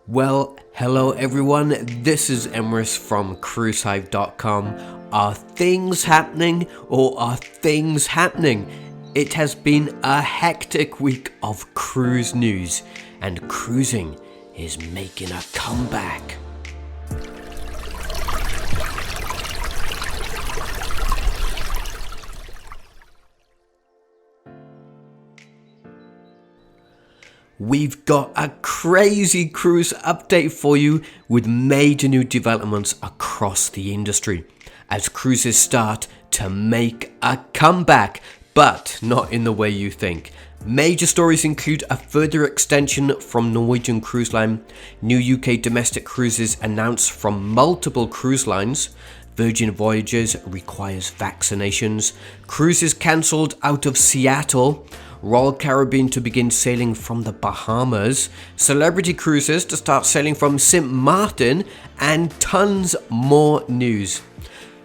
Well, hello everyone, this is Emrys from cruisehive.com. Are things happening or are things happening? It has been a hectic week of cruise news, and cruising is making a comeback. We've got a crazy cruise update for you with major new developments across the industry as cruises start to make a comeback, but not in the way you think. Major stories include a further extension from Norwegian Cruise Line, new UK domestic cruises announced from multiple cruise lines, Virgin Voyages requires vaccinations, cruises cancelled out of Seattle, Royal Caribbean to begin sailing from the Bahamas, celebrity cruises to start sailing from St. Maarten, and tons more news.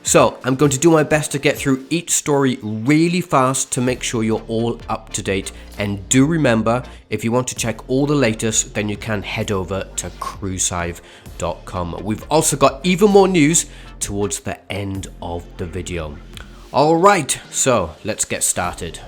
So I'm going to do my best to get through each story really fast to make sure you're all up to date. And do remember, if you want to check all the latest, then you can head over to cruisehive.com. We've also got even more news towards the end of the video. Alright, so let's get started.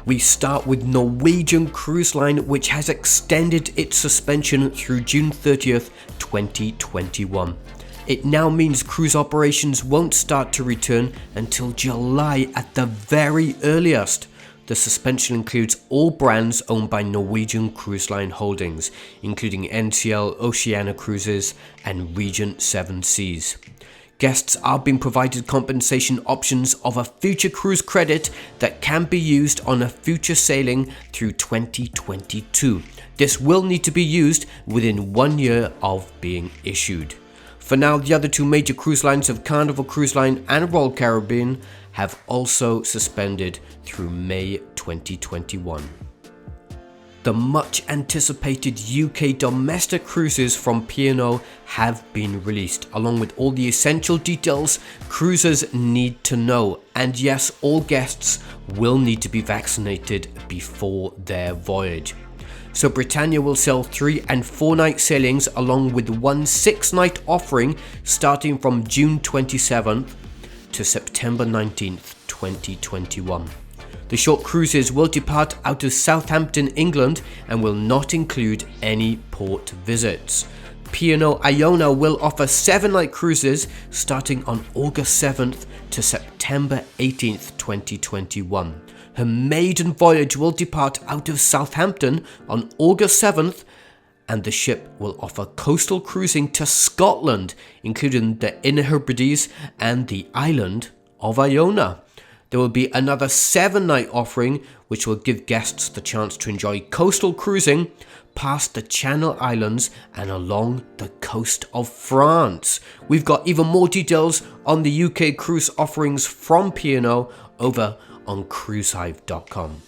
We start with Norwegian Cruise Line, which has extended its suspension through June 30th, 2021. It now means cruise operations won't start to return until July at the very earliest. The suspension includes all brands owned by Norwegian Cruise Line Holdings, including NCL, Oceania Cruises, and Regent Seven Seas. Guests are being provided compensation options of a future cruise credit that can be used on a future sailing through 2022. This will need to be used within 1 year of being issued. For now, the other two major cruise lines of Carnival Cruise Line and Royal Caribbean have also suspended through May 2021. The much anticipated UK domestic cruises from P&O have been released, along with all the essential details cruisers need to know. And yes, all guests will need to be vaccinated before their voyage. So Britannia will sail 3 and 4 night sailings along with one 6-night offering starting from June 27th to September 19th, 2021. The short cruises will depart out of Southampton, England, and will not include any port visits. P&O Iona will offer 7-night cruises starting on August 7th to September 18th, 2021. Her maiden voyage will depart out of Southampton on August 7th, and the ship will offer coastal cruising to Scotland, including the Inner Hebrides and the island of Iona. There will be another 7-night offering, which will give guests the chance to enjoy coastal cruising past the Channel Islands and along the coast of France. We've got even more details on the UK cruise offerings from P&O over on cruisehive.com.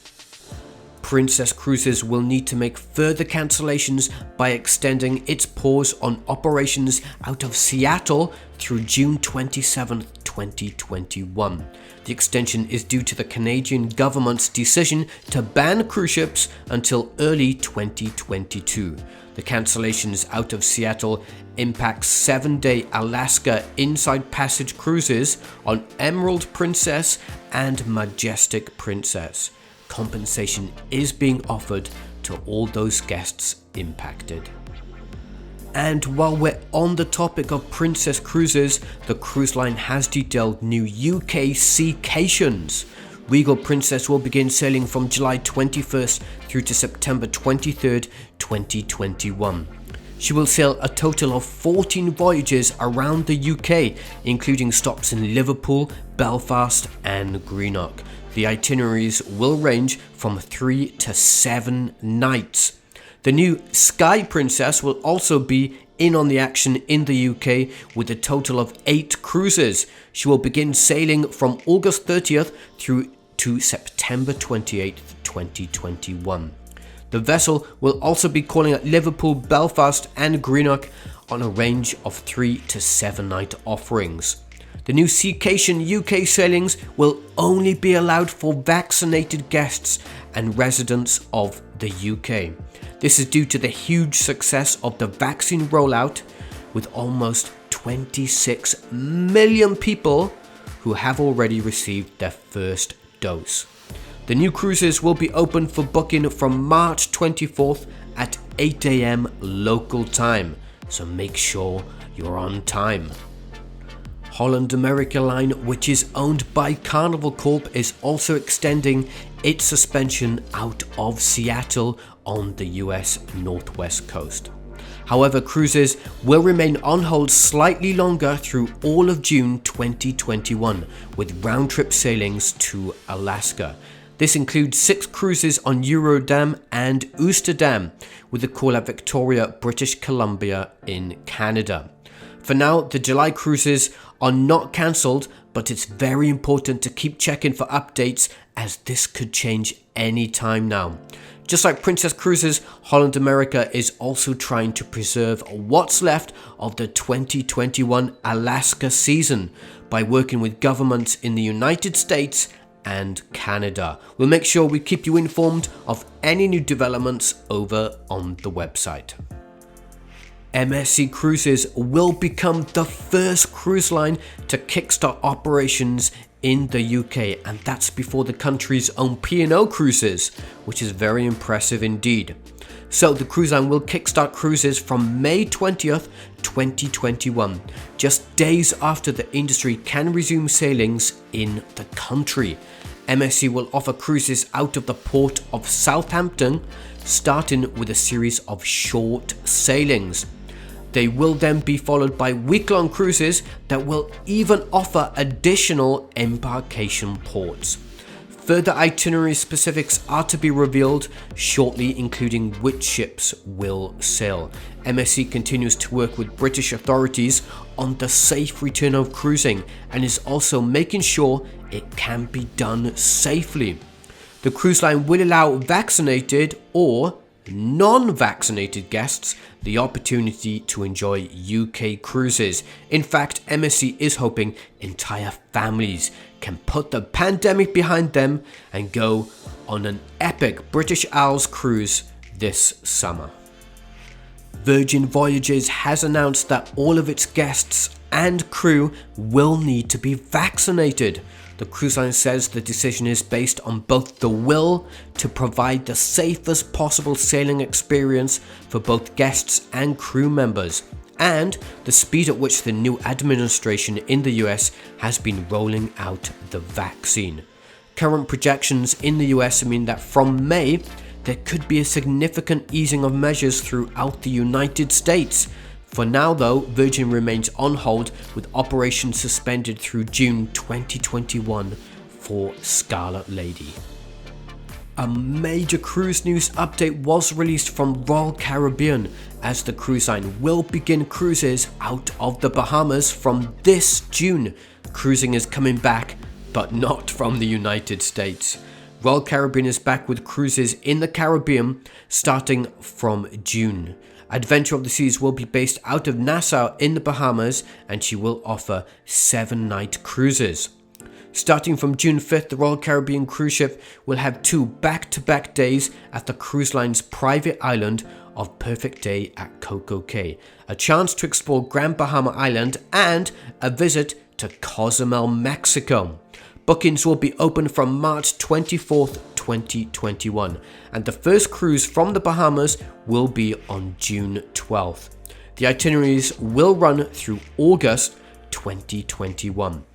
Princess Cruises will need to make further cancellations by extending its pause on operations out of Seattle through June 27th, 2021. The extension is due to the Canadian government's decision to ban cruise ships until early 2022. The cancellations out of Seattle impact 7-day Alaska Inside Passage cruises on Emerald Princess and Majestic Princess. Compensation is being offered to all those guests impacted. And while we're on the topic of Princess Cruises, the cruise line has detailed new UK seacations. Regal Princess will begin sailing from July 21st through to September 23rd, 2021. She will sail a total of 14 voyages around the UK, including stops in Liverpool, Belfast, and Greenock. The itineraries will range from 3 to 7 nights. The new Sky Princess will also be in on the action in the UK with a total of 8 cruises. She will begin sailing from August 30th through to September 28th, 2021. The vessel will also be calling at Liverpool, Belfast, and Greenock on a range of 3 to 7 night offerings. The new Seacation UK sailings will only be allowed for vaccinated guests and residents of the UK. This is due to the huge success of the vaccine rollout, with almost 26 million people who have already received their first dose. The new cruises will be open for booking from March 24th at 8 AM local time, so make sure you're on time. Holland America Line, which is owned by Carnival Corp, is also extending its suspension out of Seattle on the US Northwest coast. However, cruises will remain on hold slightly longer through all of June 2021, with round-trip sailings to Alaska. This includes 6 cruises on Eurodam and Oosterdam, with a call at Victoria, British Columbia in Canada. For now, the July cruises are not cancelled, but it's very important to keep checking for updates, as this could change any time now. Just like Princess Cruises, Holland America is also trying to preserve what's left of the 2021 Alaska season by working with governments in the United States and Canada. We'll make sure we keep you informed of any new developments over on the website. MSC Cruises will become the first cruise line to kickstart operations in the UK, and that's before the country's own P&O cruises, which is very impressive indeed. So the cruise line will kickstart cruises from May 20th, 2021, just days after the industry can resume sailings in the country. MSC will offer cruises out of the port of Southampton, starting with a series of short sailings. They will then be followed by week-long cruises that will even offer additional embarkation ports. Further itinerary specifics are to be revealed shortly, including which ships will sail. MSC continues to work with British authorities on the safe return of cruising and is also making sure it can be done safely. The cruise line will allow vaccinated or non-vaccinated guests the opportunity to enjoy UK cruises. In fact, MSC is hoping entire families can put the pandemic behind them and go on an epic British Isles cruise this summer. Virgin Voyages has announced that all of its guests and crew will need to be vaccinated. The cruise line says the decision is based on both the will to provide the safest possible sailing experience for both guests and crew members, and the speed at which the new administration in the US has been rolling out the vaccine. Current projections in the US mean that from May, there could be a significant easing of measures throughout the United States. For now though, Virgin remains on hold, with operations suspended through June 2021 for Scarlet Lady. A major cruise news update was released from Royal Caribbean, as the cruise line will begin cruises out of the Bahamas from this June. Cruising is coming back, but not from the United States. Royal Caribbean is back with cruises in the Caribbean starting from June. Adventure of the Seas will be based out of Nassau in the Bahamas, and she will offer 7-night cruises. Starting from June 5th, the Royal Caribbean cruise ship will have 2 back-to-back days at the cruise line's private island of Perfect Day at Coco Cay, a chance to explore Grand Bahama Island, and a visit to Cozumel, Mexico. Bookings will be open from March 24th, 2021, and the first cruise from the Bahamas will be on June 12th. The itineraries will run through August 2021.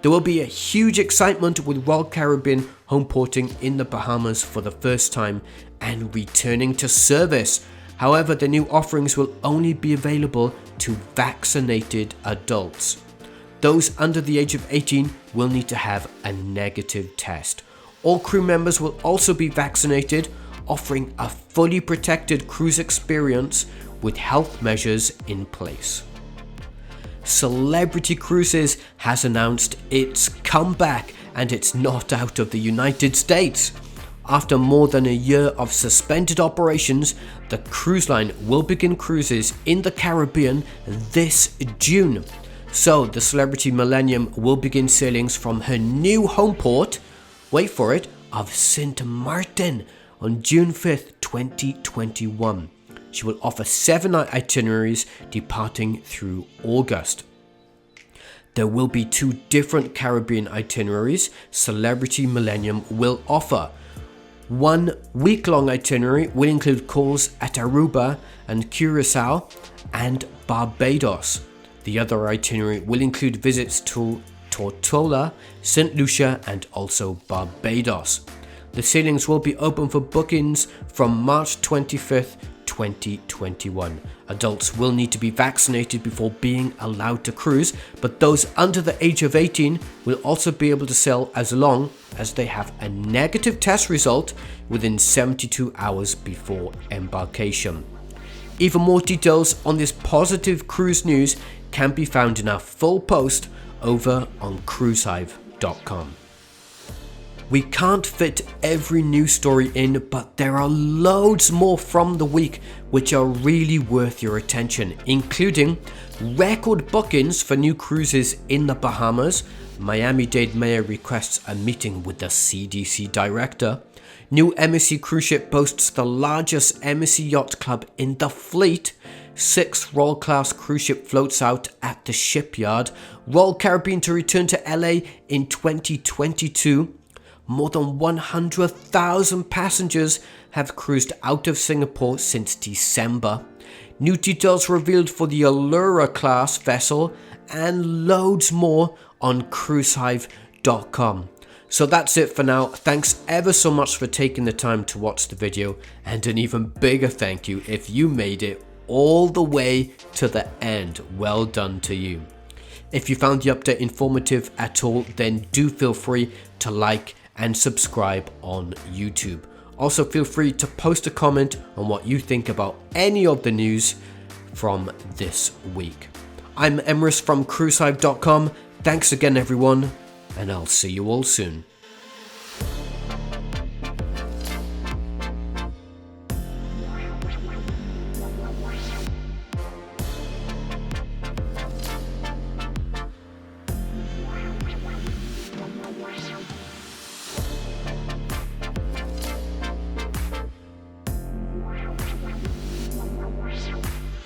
There will be a huge excitement with Royal Caribbean homeporting in the Bahamas for the first time and returning to service. However, the new offerings will only be available to vaccinated adults. Those under the age of 18 will need to have a negative test. All crew members will also be vaccinated, offering a fully protected cruise experience with health measures in place. Celebrity Cruises has announced its comeback, and it's not out of the United States. After more than a year of suspended operations, the cruise line will begin cruises in the Caribbean this June. So the Celebrity Millennium will begin sailings from her new home port, wait for it, of St. Maarten on June 5th, 2021. She will offer 7 itineraries departing through August. There will be 2 different Caribbean itineraries Celebrity Millennium will offer. 1 week-long itinerary will include calls at Aruba and Curacao and Barbados. The other itinerary will include visits to Tortola, St. Lucia and also Barbados. The sailings will be open for bookings from March 25th, 2021. Adults will need to be vaccinated before being allowed to cruise, but those under the age of 18 will also be able to sail as long as they have a negative test result within 72 hours before embarkation. Even more details on this positive cruise news can be found in our full post over on cruisehive.com. We can't fit every news story in, but there are loads more from the week which are really worth your attention, including record bookings for new cruises in the Bahamas. Miami-Dade Mayor requests a meeting with the CDC director. New MSC cruise ship boasts the largest MSC yacht club in the fleet. 6 Royal Class cruise ship floats out at the shipyard. Royal Caribbean to return to LA in 2022. More than 100,000 passengers have cruised out of Singapore since December. New details revealed for the Allura class vessel and loads more on cruisehive.com. So that's it for now. Thanks ever so much for taking the time to watch the video, and an even bigger thank you if you made it all the way to the end. Well done to you. If you found the update informative at all, then do feel free to like and subscribe on YouTube. Also feel free to post a comment on what you think about any of the news from this week. I'm Emrys from cruisehive.com. Thanks again everyone, and I'll see you all soon.